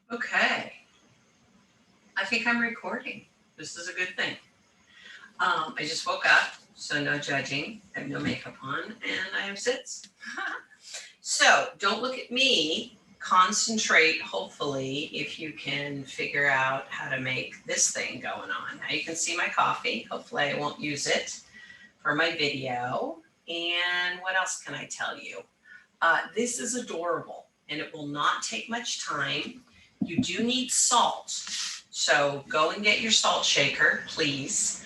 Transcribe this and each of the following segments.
Okay, I think I'm recording. This is a good thing. I just woke up, so no judging. I have no makeup on, and I have sits. So don't look at me. Concentrate, hopefully, if you can figure out how to make this thing going on. Now you can see my coffee. Hopefully, I won't use it for my video. And what else can I tell you? This is adorable, and it will not take much time. You do need salt. So go and get your salt shaker, please.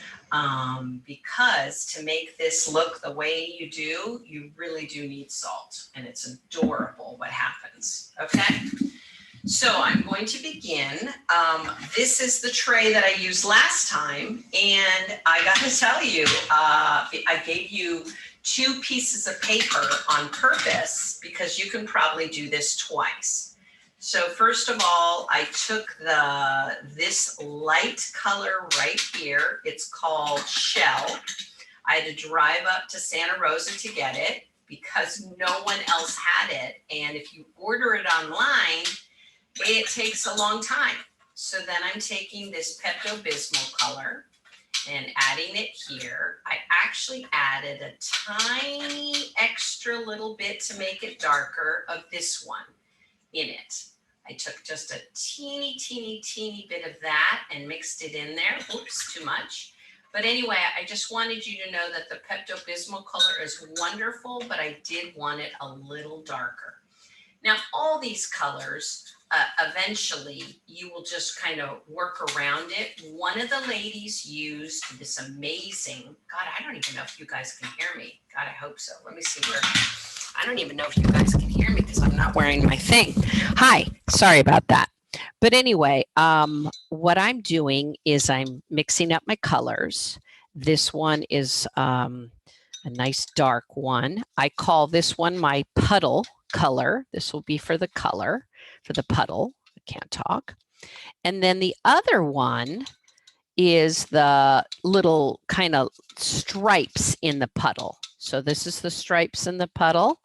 Because to make this look the way you do, you really do need salt. And it's adorable what happens. Okay? So I'm going to begin. This is the tray that I used last time. And I got to tell you, I gave you 2 pieces of paper on purpose because you can probably do this twice. So first of all, I took this light color right here. It's called Shell. I had to drive up to Santa Rosa to get it because no one else had it. And if you order it online, it takes a long time. So then I'm taking this Pepto-Bismol color and adding it here. I actually added a tiny extra little bit to make it darker of this one in it. I took just a teeny bit of that and mixed it in there. Oops, too much. But anyway, I just wanted you to know that the Pepto-Bismol color is wonderful, but I did want it a little darker. Now, all these colors, eventually you will just kind of work around it. One of the ladies used this amazing, God, I don't even know if you guys can hear me. God, I hope so. Let me see where, I don't even know if you guys can hear me because I'm not wearing my thing. Hi, sorry about that. But anyway, what I'm doing is I'm mixing up my colors. This one is a nice dark one. I call this one my puddle color. This will be for the color, for the puddle. I can't talk. And then the other one is the little kind of stripes in the puddle. So this is the stripes in the puddle.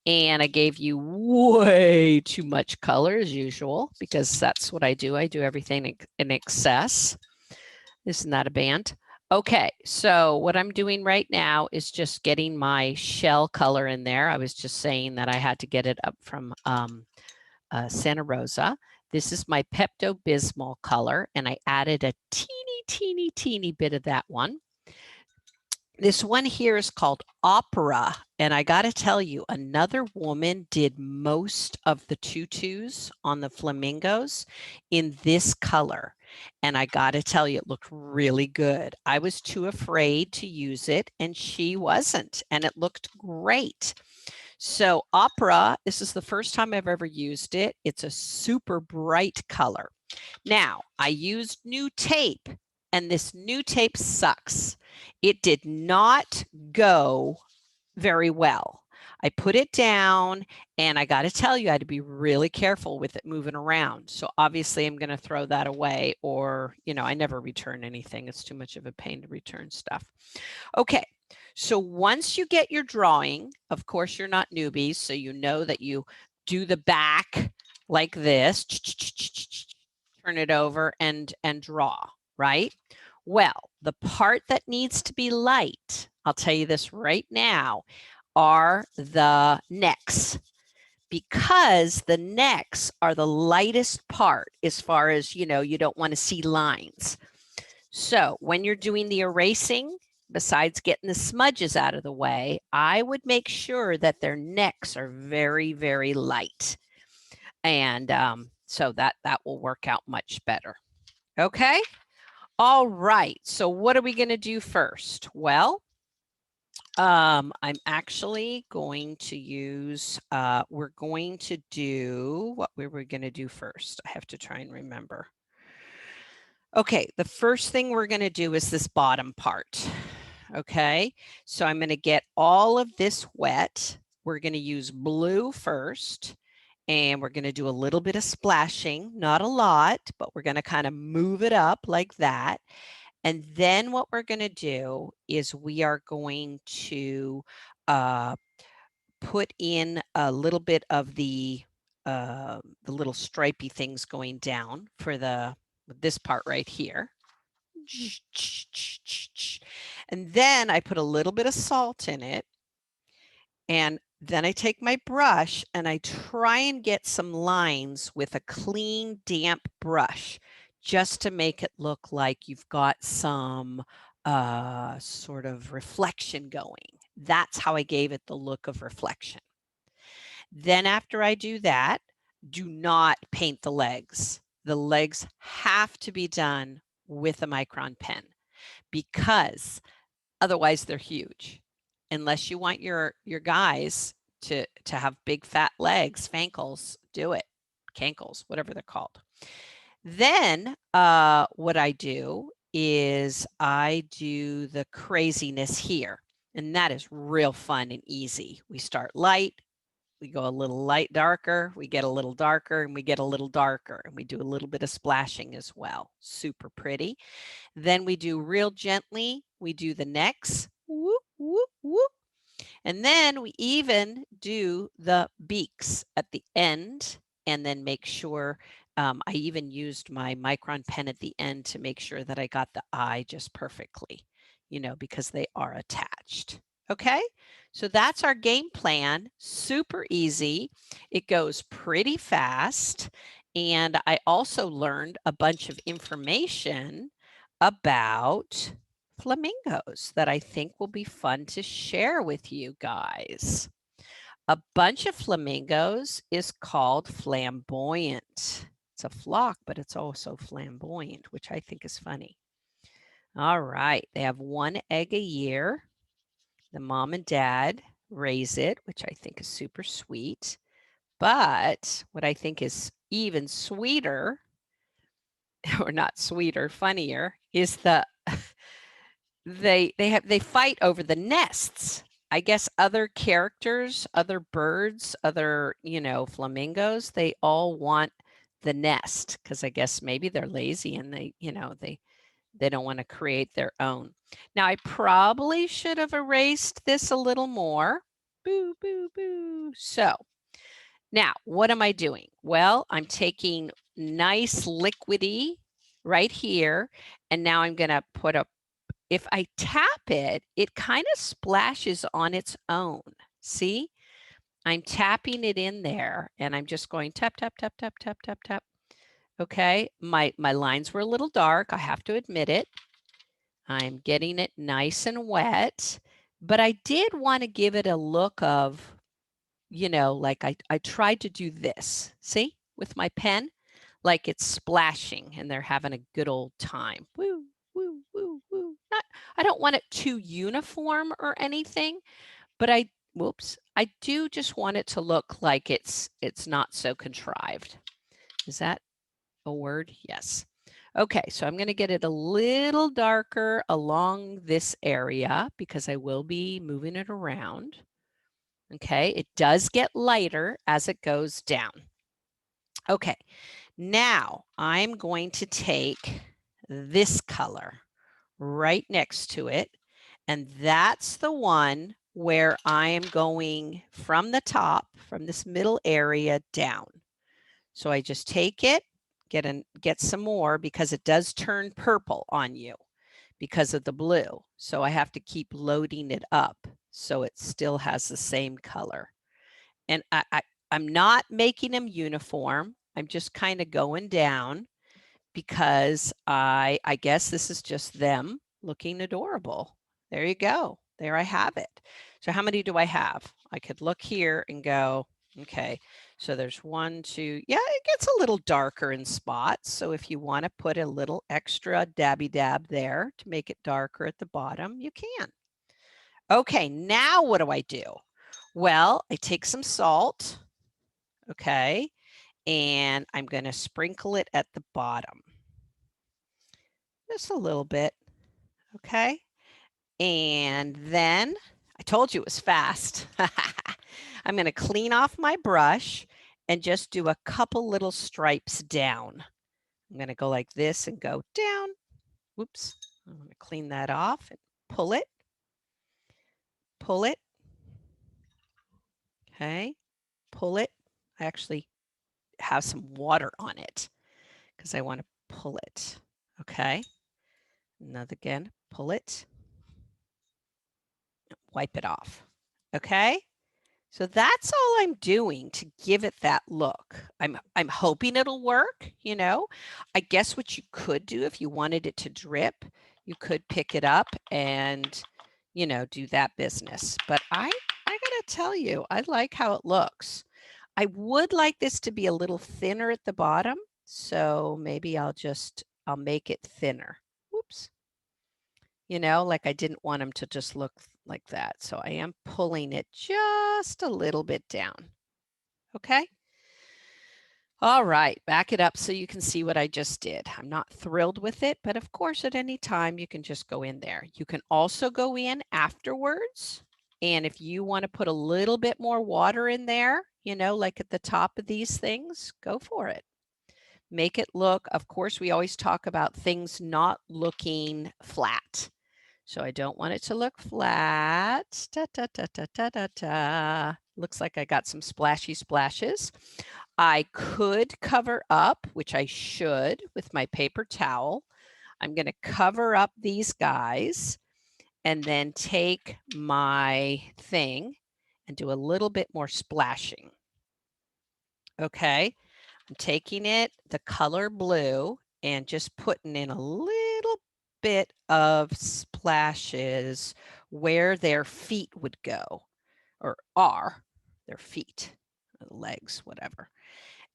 And I gave you way too much color as usual, because that's what I do. I do everything in excess. Isn't that a band? Okay, so what I'm doing right now is just getting my shell color in there. I was just saying that I had to get it up from Santa Rosa. This is my Pepto-Bismol color, and I added a teeny bit of that one. This one here is called Opera, and I got to tell you, another woman did most of the tutus on the flamingos in this color. And I got to tell you, it looked really good. I was too afraid to use it, and she wasn't, and it looked great. So Opera, this is the first time I've ever used it. It's a super bright color. Now, I used new tape, and this new tape sucks. It did not go very well. I put it down, and I got to tell you, I had to be really careful with it moving around. So obviously I'm going to throw that away, or, you know, I never return anything. It's too much of a pain to return stuff. Okay. So once you get your drawing, of course, you're not newbies, so you know that you do the back like this, turn it over and draw, right? Well, the part that needs to be light, I'll tell you this right now, are the necks, because the necks are the lightest part as far as, you know, you don't want to see lines. So when you're doing the erasing, besides getting the smudges out of the way, I would make sure that their necks are very light. And so that will work out much better. Okay. All right. So what are we going to do first? Well, I'm actually going to use, we're going to do, what we were going to do first. I have to try and remember. Okay, the first thing we're going to do is this bottom part. Okay, so I'm going to get all of this wet. We're going to use blue first, and we're going to do a little bit of splashing, not a lot, but we're going to kind of move it up like that. And then what we're going to do is we are going to put in a little bit of the little stripy things going down for this part right here. And then I put a little bit of salt in it. And then I take my brush and I try and get some lines with a clean, damp brush just to make it look like you've got some sort of reflection going. That's how I gave it the look of reflection. Then after I do that, do not paint the legs. The legs have to be done with a micron pen because otherwise they're huge. Unless you want your guys to have big fat legs, fankles, do it. Cankles, whatever they're called. Then what I do is I do the craziness here. And that is real fun and easy. We start light, we go a little light darker, we get a little darker, and we get a little darker, and we do a little bit of splashing as well. Super pretty. Then we do real gently, we do the necks, whoop, whoop, whoop. And then we even do the beaks at the end, and then make sure I even used my micron pen at the end to make sure that I got the eye just perfectly, because they are attached. Okay, so that's our game plan. Super easy. It goes pretty fast. And I also learned a bunch of information about flamingos that I think will be fun to share with you guys. A bunch of flamingos is called flamboyant. It's a flock, but it's also flamboyant, which I think is funny. All right, they have one egg a year. The mom and dad raise it, which I think is super sweet. But what I think is even sweeter, or not sweeter, funnier, is they fight over the nests. I guess other characters, other birds, other, flamingos, they all want the nest because I guess maybe they're lazy and they don't want to create their own. Now I probably should have erased this a little more. Boo, boo, boo. So now what am I doing? Well, I'm taking nice liquidy right here, and now I'm going to put a if I tap it, it kind of splashes on its own. See? I'm tapping it in there and I'm just going tap, tap, tap, tap, tap, tap, tap. Okay, my lines were a little dark. I have to admit it. I'm getting it nice and wet, but I did want to give it a look of, like I tried to do this, see, with my pen, like it's splashing and they're having a good old time. Woo, woo, woo, woo. I don't want it too uniform or anything, but I do just want it to look like it's not so contrived. Is that a word? Yes. Okay, so I'm going to get it a little darker along this area because I will be moving it around. Okay, it does get lighter as it goes down. Okay, now I'm going to take this color right next to it, and that's the one where I am going from the top, from this middle area down. So I just take it, get some more because it does turn purple on you because of the blue. So I have to keep loading it up so it still has the same color. And I'm not making them uniform. I'm just kind of going down because I guess this is just them looking adorable. There you go. There I have it. So how many do I have? I could look here and go, okay, so there's 1, 2, yeah, it gets a little darker in spots. So if you want to put a little extra dabby dab there to make it darker at the bottom, you can. Okay, now what do I do? Well, I take some salt, okay, and I'm going to sprinkle it at the bottom. Just a little bit, okay? And then I told you it was fast. I'm going to clean off my brush and just do a couple little stripes down. I'm going to go like this and go down. Whoops. I'm going to clean that off and pull it. Pull it. Okay. Pull it. Actually, have some water on it because I want to pull it. Okay. Another again, pull it, wipe it off. Okay. So that's all I'm doing to give it that look. I'm hoping it'll work, you know. I guess what you could do if you wanted it to drip, you could pick it up and, you know, do that business. But I gotta tell you, I like how it looks. I would like this to be a little thinner at the bottom. So maybe I'll make it thinner. Oops. You know, like I didn't want them to just look like that. So I am pulling it just a little bit down. Okay. All right, back it up so you can see what I just did. I'm not thrilled with it, but of course at any time you can just go in there. You can also go in afterwards. And if you want to put a little bit more water in there, you know, like at the top of these things, go for it. Make it look, of course, we always talk about things not looking flat. So I don't want it to look flat. Da, da, da, da, da, da, da. Looks like I got some splashy splashes. I could cover up, which I should, with my paper towel. I'm going to cover up these guys and then take my thing and do a little bit more splashing. Okay, I'm taking it, the color blue, and just putting in a little bit of splashes where their feet would go, or are their feet, legs, whatever.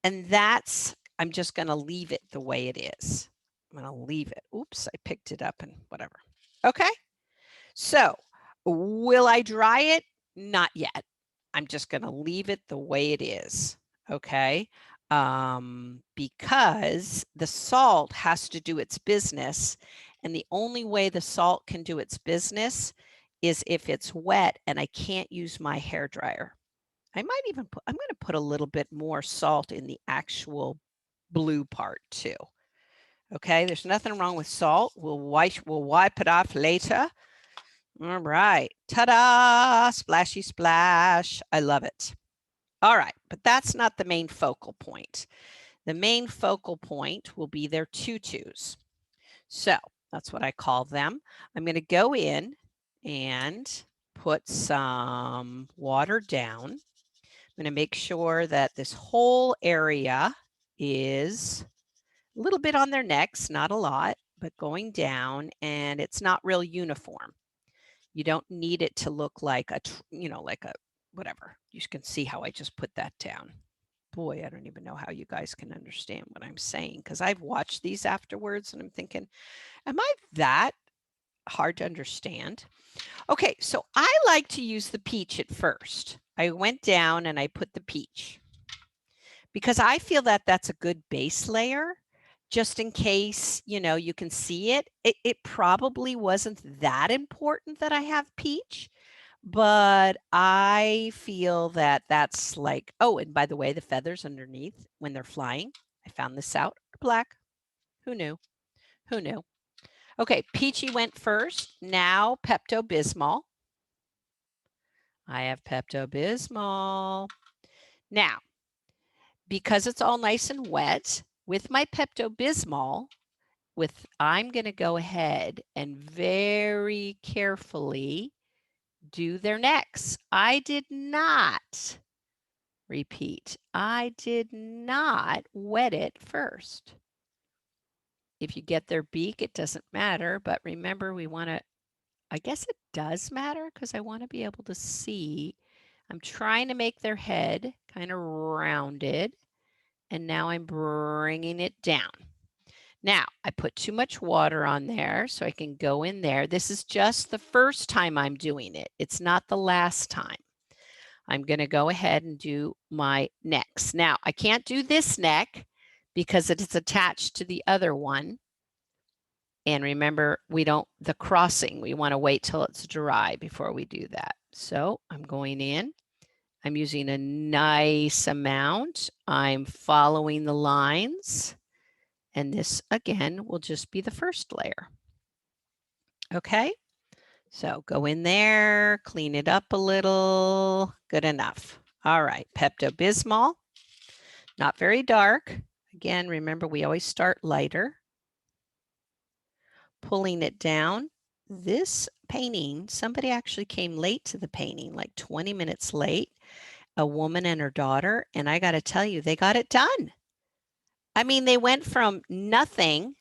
And that's, I'm just going to leave it the way it is. I'm going to leave it. Oops, I picked it up and whatever. Okay. So will I dry it? Not yet. I'm just going to leave it the way it is. Okay. Because the salt has to do its business. And the only way the salt can do its business is if it's wet and I can't use my hair dryer. I might even put, I'm going to put a little bit more salt in the actual blue part too. Okay, there's nothing wrong with salt. We'll wipe it off later. All right, ta-da, splashy splash. I love it. All right, but that's not the main focal point. The main focal point will be their tutus. So that's what I call them. I'm going to go in and put some water down. I'm going to make sure that this whole area is a little bit on their necks, not a lot, but going down, and it's not real uniform. You don't need it to look like a, you know, like a whatever. You can see how I just put that down. Boy, I don't even know how you guys can understand what I'm saying because I've watched these afterwards and I'm thinking, am I that hard to understand? Okay, so I like to use the peach at first. I went down and I put the peach because I feel that that's a good base layer just in case, you know, you can see it. It probably wasn't that important that I have peach, but I feel that that's like, oh, and by the way, the feathers underneath when they're flying, I found this out, are black. Who knew? Who knew? Okay, Peachy went first. Now Pepto-Bismol. I have Pepto-Bismol. Now, because it's all nice and wet, with my Pepto-Bismol, I'm going to go ahead and very carefully do their necks. I did not, repeat, I did not wet it first. If you get their beak, it doesn't matter, but remember we want to, I guess it does matter because I want to be able to see. I'm trying to make their head kind of rounded, and now I'm bringing it down. Now, I put too much water on there, so I can go in there. This is just the first time I'm doing it. It's not the last time. I'm going to go ahead and do my necks. Now, I can't do this neck because it is attached to the other one. And remember, the crossing, we want to wait till it's dry before we do that. So I'm going in. I'm using a nice amount. I'm following the lines. And this, again, will just be the first layer. Okay, so go in there, clean it up a little. Good enough. All right, Pepto-Bismol. Not very dark. Again, remember we always start lighter. Pulling it down. This painting, somebody actually came late to the painting, like 20 minutes late, a woman and her daughter, and I got to tell you, they got it done. I mean, they went from nothing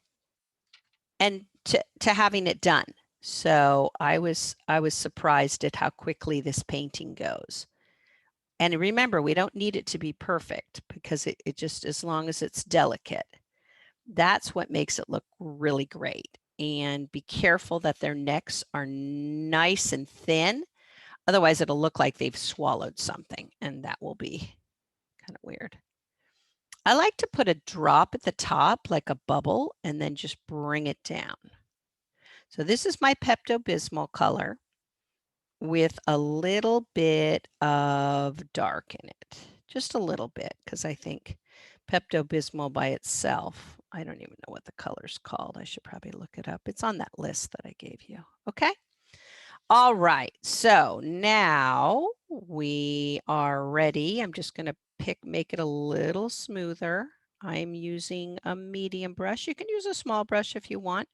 and to having it done. So I was surprised at how quickly this painting goes. And remember, we don't need it to be perfect because it just, as long as it's delicate, that's what makes it look really great. And be careful that their necks are nice and thin. Otherwise, it'll look like they've swallowed something, and that will be kind of weird. I like to put a drop at the top, like a bubble, and then just bring it down. So this is my Pepto-Bismol color with a little bit of dark in it. Just a little bit, because I think Pepto-Bismol by itself, I don't even know what the color's called. I should probably look it up. It's on that list that I gave you. Okay. All right. So now we are ready. I'm just going to make it a little smoother. I'm using a medium brush. You can use a small brush if you want,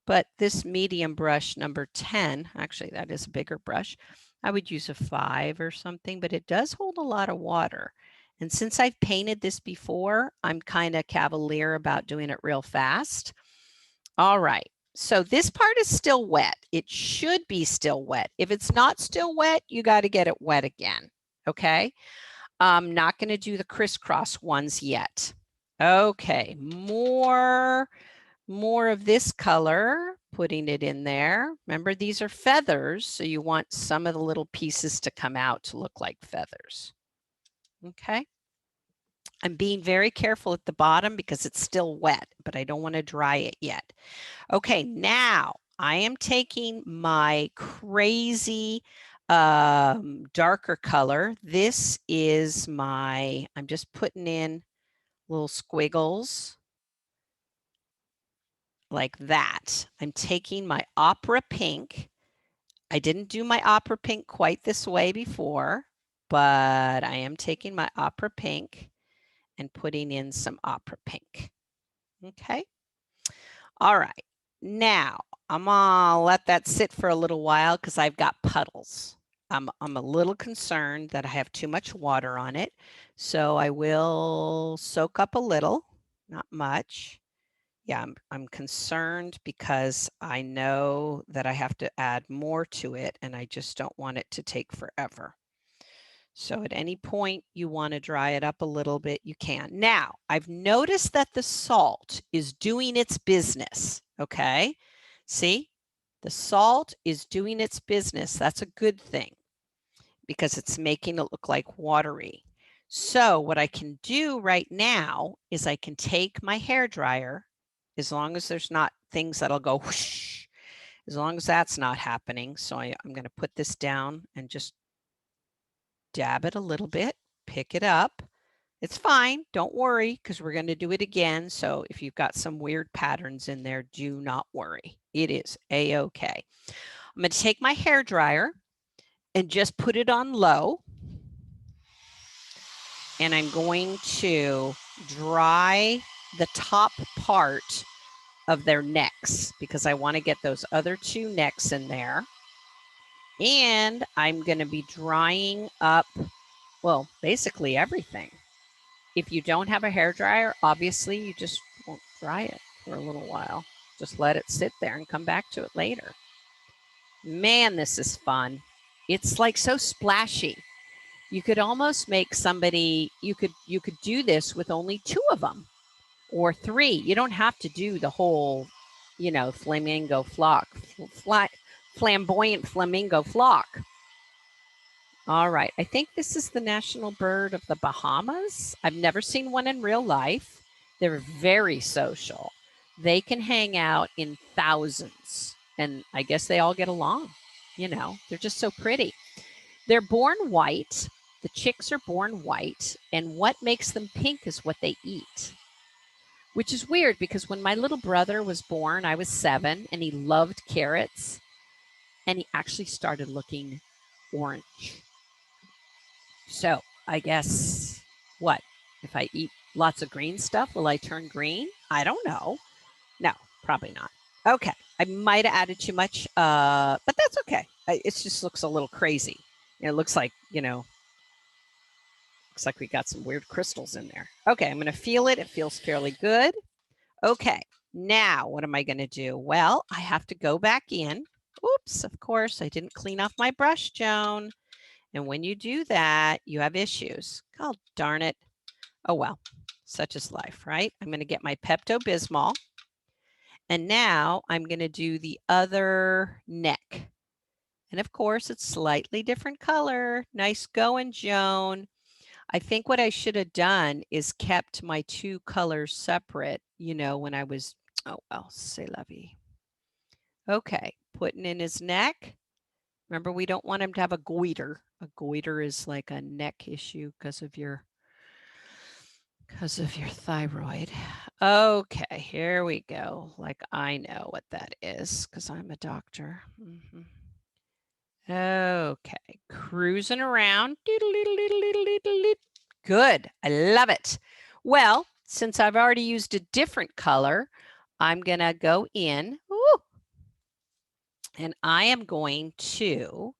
but this medium brush number 10, actually that is a bigger brush. I would use a 5 or something, but it does hold a lot of water. And since I've painted this before, I'm kind of cavalier about doing it real fast. All right. So this part is still wet. It should be still wet. If it's not still wet, you got to get it wet again. Okay. I'm not going to do the crisscross ones yet. Okay. More of this color, putting it in there. Remember, these are feathers, so you want some of the little pieces to come out to look like feathers. Okay. I'm being very careful at the bottom because it's still wet, but I don't want to dry it yet. Okay, now I am taking my crazy darker color. This is my, I'm just putting in little squiggles like that. I'm taking my opera pink. I didn't do my opera pink quite this way before, but I am taking my opera pink and putting in some opera pink. Okay. All right. Now I'm gonna let that sit for a little while because I've got puddles. I'm a little concerned that I have too much water on it. So I will soak up a little, not much. Yeah, I'm concerned because I know that I have to add more to it and I just don't want it to take forever. So at any point you want to dry it up a little bit, you can. Now, I've noticed that the salt is doing its business, okay? See, the salt is doing its business. That's a good thing because it's making it look like watery. So what I can do right now is I can take my hair dryer, as long as there's not things that'll go whoosh, as long as that's not happening. So I'm going to put this down and just dab it a little bit, pick it up. It's fine. Don't worry, because we're going to do it again. So if you've got some weird patterns in there, do not worry. It is a-okay. I'm going to take my hair dryer and just put it on low. And I'm going to dry the top part of their necks because I want to get those other two necks in there. And I'm going to be drying up, well, basically everything. If you don't have a hair dryer, obviously you just won't dry it for a little while. Just let it sit there and come back to it later. Man, this is fun. It's like so splashy. You could almost make somebody, you could do this with only 2 of them or 3. You don't have to do the whole, you know, flamingo flock, flamboyant flamingo flock. All right, I think this is the national bird of the Bahamas. I've never seen one in real life. They're very social. They can hang out in thousands, and I guess they all get along. You know, they're just so pretty. They're born white. The chicks are born white, and what makes them pink is what they eat, which is weird because when my little brother was born, I was 7, and he loved carrots, and he actually started looking orange. So I guess what? If I eat lots of green stuff, will I turn green? I don't know. No, probably not. Okay, I might have added too much, but that's okay. It just looks a little crazy. It looks like, looks like we got some weird crystals in there. Okay, I'm going to feel it. It feels fairly good. Okay, now what am I going to do? Well, I have to go back in. Oops, of course, I didn't clean off my brush, Joan. And when you do that, you have issues. Oh, darn it. Oh, well, such is life, right? I'm going to get my Pepto-Bismol. And now I'm going to do the other neck. And of course, it's slightly different color. Nice going, Joan. I think what I should have done is kept my two colors separate, when I was, oh, well, c'est la vie. Okay, putting in his neck. Remember, we don't want him to have a goiter. A goiter is like a neck issue because of your thyroid. Okay, here we go. Like I know what that is because I'm a doctor. Okay, cruising around. Good, I love it. Well, since I've already used a different color, I'm gonna go in, and I am going to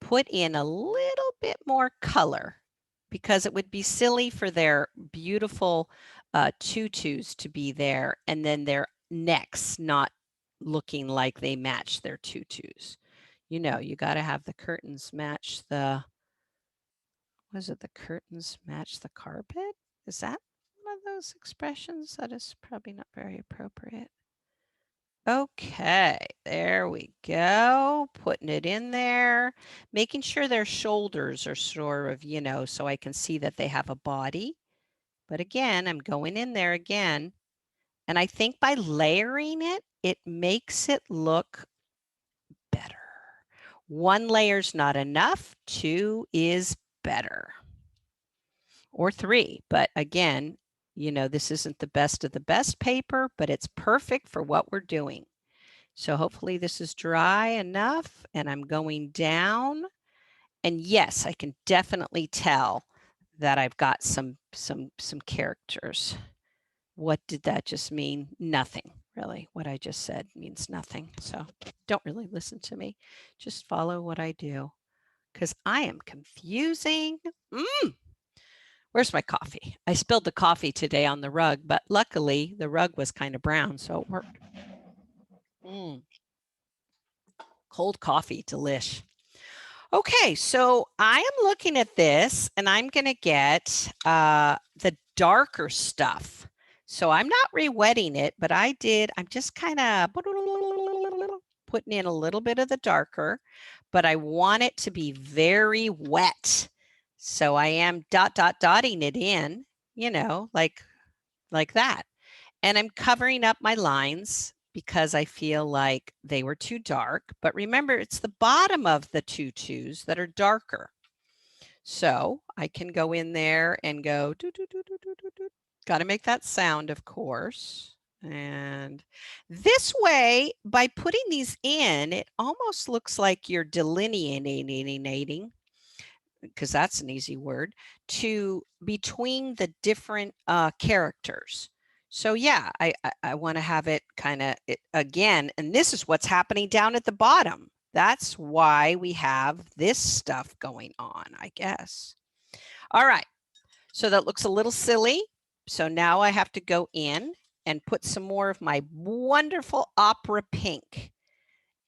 put in a little bit more color because it would be silly for their beautiful tutus to be there and then their necks not looking like they match their tutus. You got to have the curtains match the, was it the curtains match the carpet? Is that one of those expressions that is probably not very appropriate? Okay, there we go. Putting it in there, making sure their shoulders are sort of, so I can see that they have a body. But again, I'm going in there again. And I think by layering it, it makes it look better. One layer's not enough. Two is better. Or three. But again, this isn't the best of the best paper, but it's perfect for what we're doing. So hopefully this is dry enough and I'm going down. And yes, I can definitely tell that I've got some characters. What did that just mean? Nothing, really. What I just said means nothing. So don't really listen to me. Just follow what I do because I am confusing. Where's my coffee? I spilled the coffee today on the rug, but luckily the rug was kind of brown, so it worked. Cold coffee, delish. Okay, so I am looking at this and I'm going to get the darker stuff. So I'm not re-wetting it, but I'm just kind of putting in a little bit of the darker, but I want it to be very wet. So I am dotting it in, like that. And I'm covering up my lines because I feel like they were too dark. But remember, it's the bottom of the tutus that are darker. So I can go in there and go, got to make that sound, of course. And this way, by putting these in, it almost looks like you're delineating, because that's an easy word, to between the different characters. So yeah, I want to have it kind of again, and this is what's happening down at the bottom. That's why we have this stuff going on, I guess. All right, so that looks a little silly. So now I have to go in and put some more of my wonderful opera pink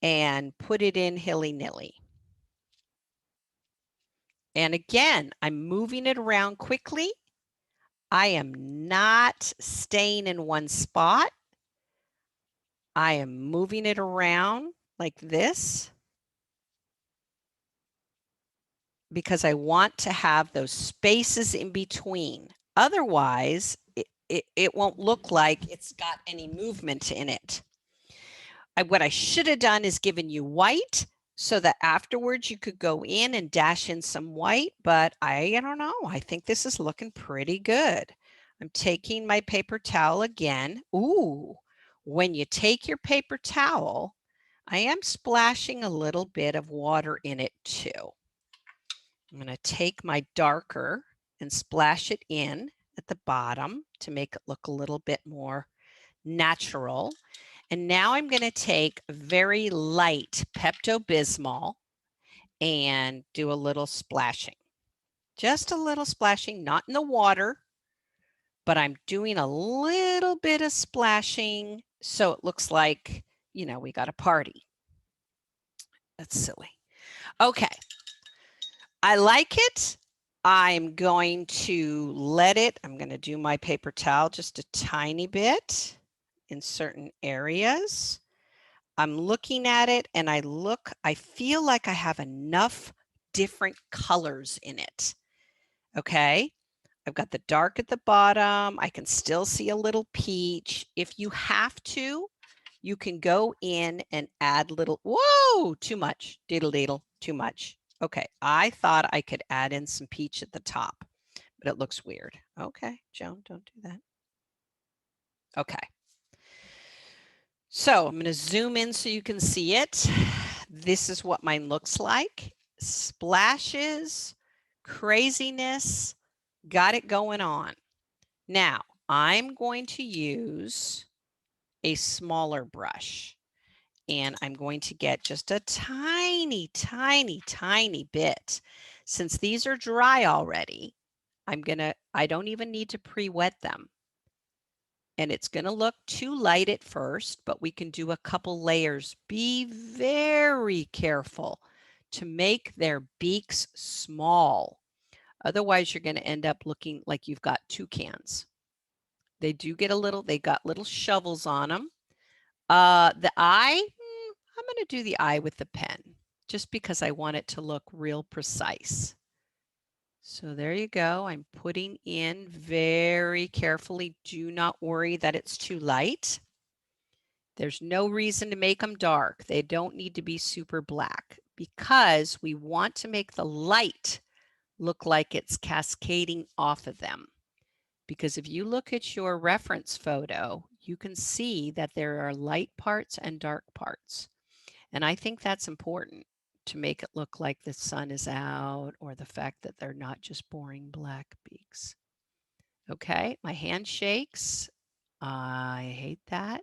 and put it in hilly-nilly. And again, I'm moving it around quickly. I am not staying in one spot. I am moving it around like this because I want to have those spaces in between. Otherwise, it won't look like it's got any movement in it. What I should have done is given you white so that afterwards you could go in and dash in some white, but I don't know. I think this is looking pretty good. I'm taking my paper towel again. Ooh, when you take your paper towel, I am splashing a little bit of water in it too. I'm going to take my darker and splash it in at the bottom to make it look a little bit more natural. And now I'm going to take very light Pepto-Bismol and do a little splashing. Just a little splashing, not in the water, but I'm doing a little bit of splashing so it looks like, you know, we got a party. That's silly. Okay. I like it. I'm going to let it, I'm going to do my paper towel just a tiny bit in certain areas. I'm looking at it and I feel like I have enough different colors in it. Okay. I've got the dark at the bottom. I can still see a little peach. If you have to, you can go in and add little, whoa, too much, diddle diddle, too much. Okay, I thought I could add in some peach at the top, but it looks weird. Okay, Joan, don't do that. Okay. So I'm going to zoom in so you can see it. This is what mine looks like. Splashes, craziness, got it going on. Now, I'm going to use a smaller brush and I'm going to get just a tiny, tiny, tiny bit. Since these are dry already, I don't even need to pre-wet them. And it's going to look too light at first, but we can do a couple layers. Be very careful to make their beaks small. Otherwise, you're going to end up looking like you've got toucans. They do get they got little shovels on them. The eye, I'm going to do the eye with the pen just because I want it to look real precise. So there you go. I'm putting in very carefully. Do not worry that it's too light. There's no reason to make them dark. They don't need to be super black because we want to make the light look like it's cascading off of them. Because if you look at your reference photo, you can see that there are light parts and dark parts. And I think that's important to make it look like the sun is out or the fact that they're not just boring black beaks. Okay, my hand shakes. I hate that.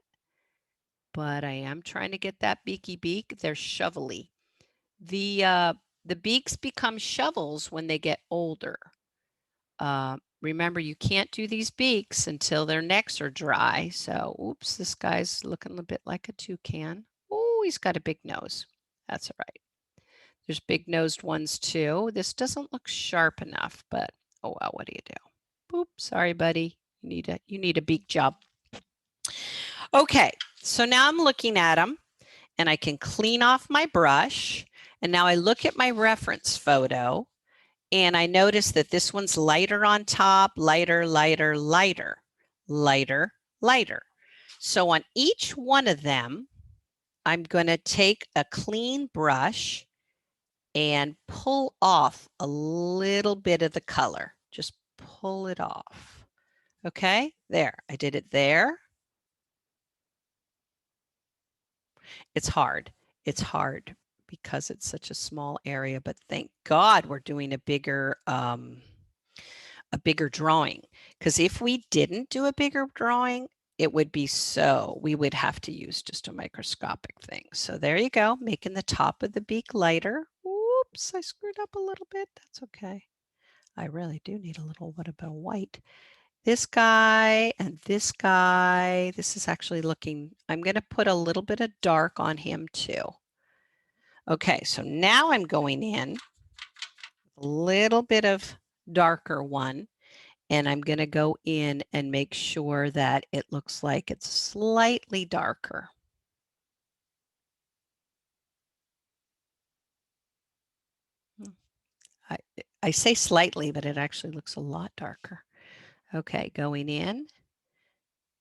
But I am trying to get that beaky beak. They're shovelly. The beaks become shovels when they get older. Remember, you can't do these beaks until their necks are dry. So, oops, this guy's looking a bit like a toucan. Oh, he's got a big nose. That's all right. There's big-nosed ones too. This doesn't look sharp enough, but oh well, what do you do? Boop, sorry, buddy. You need a beak job. Okay, so now I'm looking at them and I can clean off my brush. And now I look at my reference photo and I notice that this one's lighter on top, lighter, lighter, lighter, lighter, lighter. So on each one of them, I'm going to take a clean brush and pull off a little bit of the color. Just pull it off. Okay, there, I did it there. It's hard. It's hard because it's such a small area, but thank God we're doing a bigger drawing. Because if we didn't do a bigger drawing, it would be we would have to use just a microscopic thing. So there you go, making the top of the beak lighter. Oops, I screwed up a little bit. That's okay. I really do need a little bit of white. This guy and this guy, this is actually looking, I'm going to put a little bit of dark on him too. Okay, so now I'm going in a little bit of darker one, and I'm going to go in and make sure that it looks like it's slightly darker. I say slightly, but it actually looks a lot darker. Okay, going in,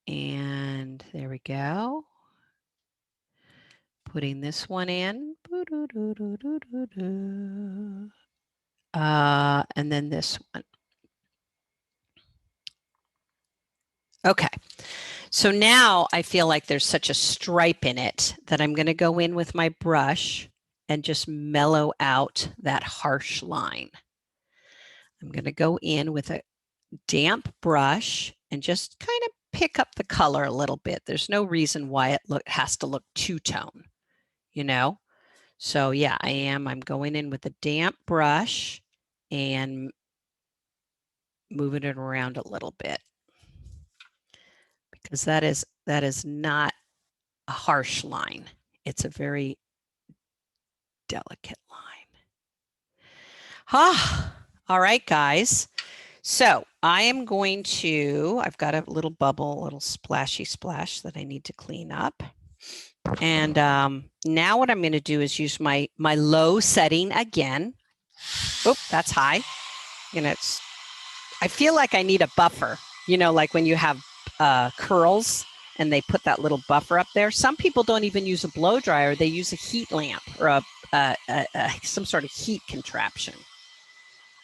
and there we go. Putting this one in. And then this one. Okay, so now I feel like there's such a stripe in it that I'm going to go in with my brush and just mellow out that harsh line. I'm going to go in with damp brush and just kind of pick up the color a little bit. There's no reason why it has to look two-tone, you know? So yeah, I'm going in with a damp brush and moving it around a little bit, because that is not a harsh line. It's a very delicate line. All right, guys. So I am going to, I've got a little bubble, a little splashy splash that I need to clean up. And now what I'm going to do is use my low setting again. Oh, that's high. You know, I feel like I need a buffer, you know, like when you have curls and they put that little buffer up there. Some people don't even use a blow dryer. They use a heat lamp or some sort of heat contraption.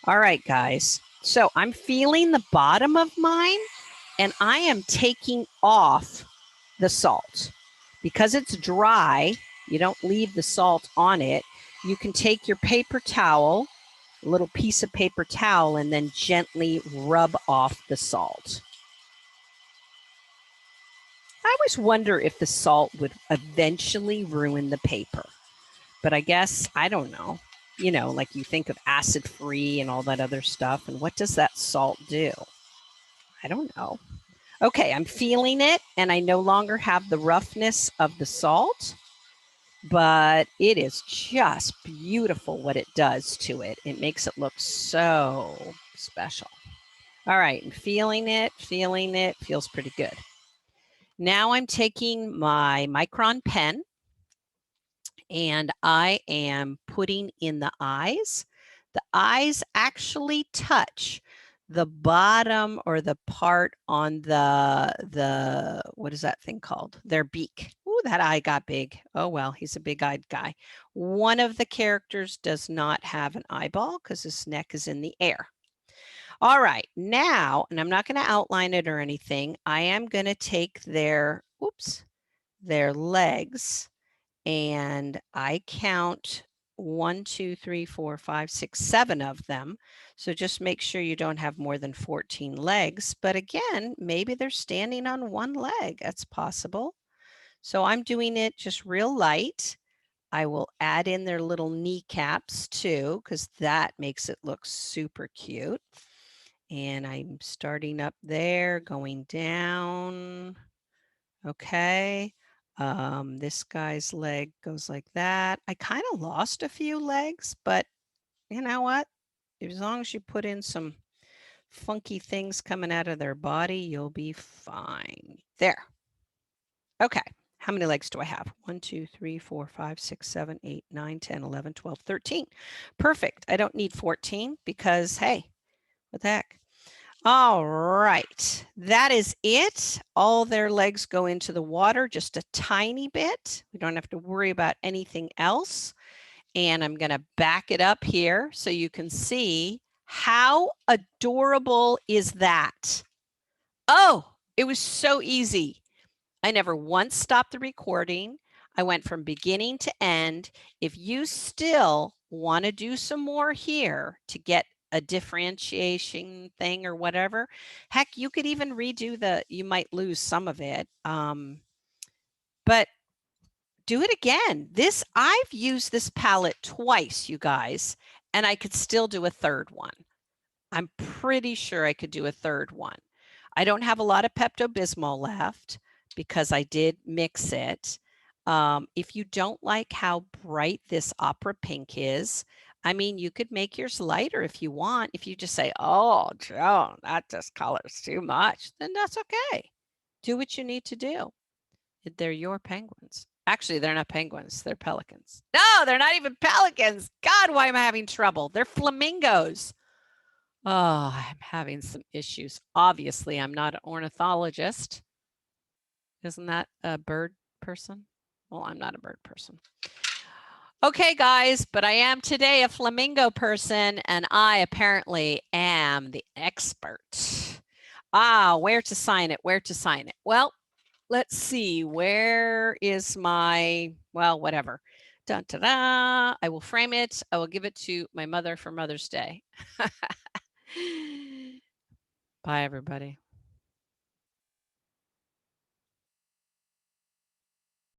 All right, guys. So I'm feeling the bottom of mine and I am taking off the salt. Because it's dry, you don't leave the salt on it. You can take your paper towel, a little piece of paper towel, and then gently rub off the salt. I always wonder if the salt would eventually ruin the paper, but I guess, I don't know. You know, like you think of acid free and all that other stuff, and what does that salt do? I don't know. Okay, I'm feeling it, and I no longer have the roughness of the salt, but it is just beautiful what it does to it. It makes it look so special. All right, I'm feeling it, feels pretty good. Now I'm taking my Micron pen and I am putting in the eyes. The eyes actually touch the bottom or the part on the what is that thing called? Their beak. Ooh, that eye got big. Oh, well, he's a big-eyed guy. One of the characters does not have an eyeball because his neck is in the air. All right, now, and I'm not going to outline it or anything. I am going to take their legs, and I count 1, 2, 3, 4, 5, 6, 7 of them. So just make sure you don't have more than 14 legs. But again, maybe they're standing on one leg. That's possible. So I'm doing it just real light. I will add in their little kneecaps too, because that makes it look super cute. And I'm starting up there, going down. Okay. This guy's leg goes like that. I kind of lost a few legs, but you know what? As long as you put in some funky things coming out of their body, you'll be fine. There. Okay. How many legs do I have? 1, 2, 3, 4, 5, 6, 7, 8, 9, 10, 11, 12, 13. Perfect. I don't need 14 because, hey, what the heck? All right, that is it. All their legs go into the water just a tiny bit. We don't have to worry about anything else. And I'm going to back it up here so you can see how adorable is that. Oh, it was so easy. I never once stopped the recording. I went from beginning to end. If you still want to do some more here to get a differentiation thing or whatever, heck, you could even redo you might lose some of it. But do it again. I've used this palette twice, you guys, and I could still do a third one. I'm pretty sure I could do a third one. I don't have a lot of Pepto-Bismol left because I did mix it. If you don't like how bright this opera pink is, I mean, you could make yours lighter if you want. If you just say, oh, Joan, that just colors too much, then that's okay. Do what you need to do. They're your penguins. Actually, they're not penguins. They're pelicans. No, they're not even pelicans. God, why am I having trouble? They're flamingos. Oh, I'm having some issues. Obviously, I'm not an ornithologist. Isn't that a bird person? Well, I'm not a bird person. Okay, guys, but I am today a flamingo person, and I apparently am the expert. Where to sign it? Where to sign it? Well, let's see. Where is well, whatever. Dun, da, da. I will frame it. I will give it to my mother for Mother's Day. Bye, everybody.